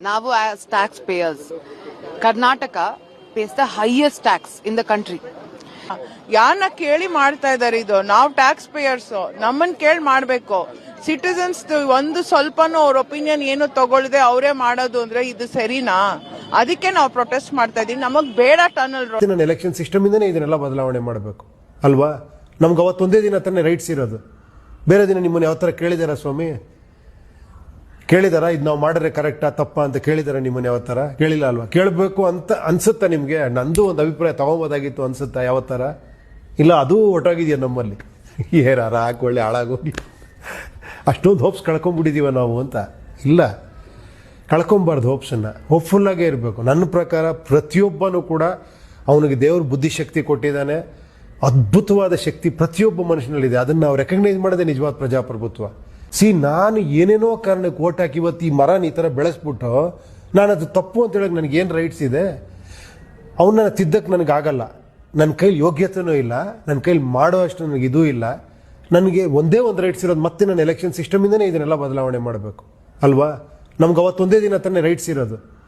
Now, as taxpayers, Karnataka pays the highest tax in the country. ಯಾರನ್ನ ಕೇಳಿ ಮಾಡ್ತಾ ಇದಾರೆ ಇದು? ನಾವು ಟ್ಯಾಕ್ಸ್ ಪೇಯರ್ಸ್, ನಮ್ಮನ್ನ ಕೇಳಿ ಮಾಡ್ಬೇಕು. ಸಿಟಿಸನ್ಸ್ ಒಂದು ಸ್ವಲ್ಪನೂ ಅವ್ರ ಒಪಿನಿಯನ್ ಏನು ತಗೊಳ್ಳದೆ ಅವರೇ ಮಾಡೋದು ಅಂದ್ರೆ ಇದು ಸರಿನಾ? ಅದಕ್ಕೆ ನಾವು ಪ್ರೊಟೆಸ್ಟ್ ಮಾಡ್ತಾ ಇದೀವಿ. ನಮಗ್ ಬೇಡ ಟನಲ್ ರೋಡ್. ನಾನು ಎಲೆಕ್ಷನ್ ಸಿಸ್ಟಮ್ ಇಂದನೇ ಇದನ್ನೆಲ್ಲ ಬದಲಾವಣೆ ಮಾಡಬೇಕು ಅಲ್ವಾ? ನಮ್ಗೆ ಅವತ್ತೊಂದೇ ದಿನ ತಾನೇ ರೈಟ್ಸ್ ಇರೋದು. ಬೇರೆ ದಿನ ನಿಮ್ಮನ್ನ ಯಾವ ತರ ಕೇಳಿದಾರ ಸ್ವಾಮಿ? ಕೇಳಿದಾರ ಇದು ನಾವು ಮಾಡಿದ್ರೆ ಕರೆಕ್ಟಾ ತಪ್ಪಾ ಅಂತ ಕೇಳಿದಾರ ನಿಮ್ಮನ್ನ ಯಾವ ತರ? ಕೇಳಿಲ್ಲ ಅಲ್ವಾ? ಕೇಳಬೇಕು ಅಂತ ಅನ್ಸುತ್ತಾ ನಿಮ್ಗೆ? ನಂದು ಒಂದು ಅಭಿಪ್ರಾಯ ತಗೋಬೋದಾಗಿತ್ತು ಅನ್ಸುತ್ತಾ ಯಾವ ತರ? ಇಲ್ಲ, ಅದು ಒಟ್ಟಾಗಿದೆಯಾ ನಮ್ಮಲ್ಲಿ? ಏನಾರ ಹಾಕೊಳ್ಳಿ ಹಾಳಾಗೋಗಿ ಅಷ್ಟೊಂದು ಹೋಪ್ಸ್ ಕಳ್ಕೊಂಡ್ಬಿಟ್ಟಿದೀವ ನಾವು ಅಂತ. ಇಲ್ಲ, ಕಳ್ಕೊಂಬಾರ್ದು ಹೋಪ್ಸನ್ನ. ಹೋಪ್ಫುಲ್ ಆಗೇ ಇರಬೇಕು. ನನ್ನ ಪ್ರಕಾರ ಪ್ರತಿಯೊಬ್ಬನೂ ಕೂಡ ಅವನಿಗೆ ದೇವ್ರ ಬುದ್ಧಿಶಕ್ತಿ ಕೊಟ್ಟಿದ್ದಾನೆ. ಅದ್ಭುತವಾದ ಶಕ್ತಿ ಪ್ರತಿಯೊಬ್ಬ ಮನುಷ್ಯನಲ್ಲಿದೆ. ಅದನ್ನ ನಾವು ರೆಕಗ್ನೈಸ್ ಮಾಡೋದೇ ನಿಜವಾದ ಪ್ರಜಾಪ್ರಭುತ್ವ. ನಾನು ಏನೇನೋ ಕಾರಣಕ್ಕೆ ಓಟ್ ಹಾಕಿ ಇವತ್ತು ಈ ಮರನ ಈ ಥರ ಬೆಳೆಸ್ಬಿಟ್ಟು ನಾನು ಅದು ತಪ್ಪು ಅಂತ ಹೇಳಕ್ಕೆ ನನಗೇನು ರೈಟ್ಸ್ ಇದೆ? ಅವನ್ನ ತಿದ್ದಕ್ಕೆ ನನಗಾಗಲ್ಲ. ನನ್ನ ಕೈಲಿ ಯೋಗ್ಯತೆನೂ ಇಲ್ಲ, ನನ್ನ ಕೈಲಿ ಮಾಡೋ ಅಷ್ಟು ನನಗೆ ಇದೂ ಇಲ್ಲ. ನನಗೆ ಒಂದೇ ಒಂದು ರೈಟ್ಸ್ ಇರೋದು. ಮತ್ತೆ ನಾನು ಎಲೆಕ್ಷನ್ ಸಿಸ್ಟಮ್ ಇಂದನೇ ಇದನ್ನೆಲ್ಲ ಬದಲಾವಣೆ ಮಾಡಬೇಕು ಅಲ್ವಾ? ನಮ್ಗೆ ಅವತ್ತೊಂದೇ ದಿನ ತಾನೇ ರೈಟ್ಸ್ ಇರೋದು.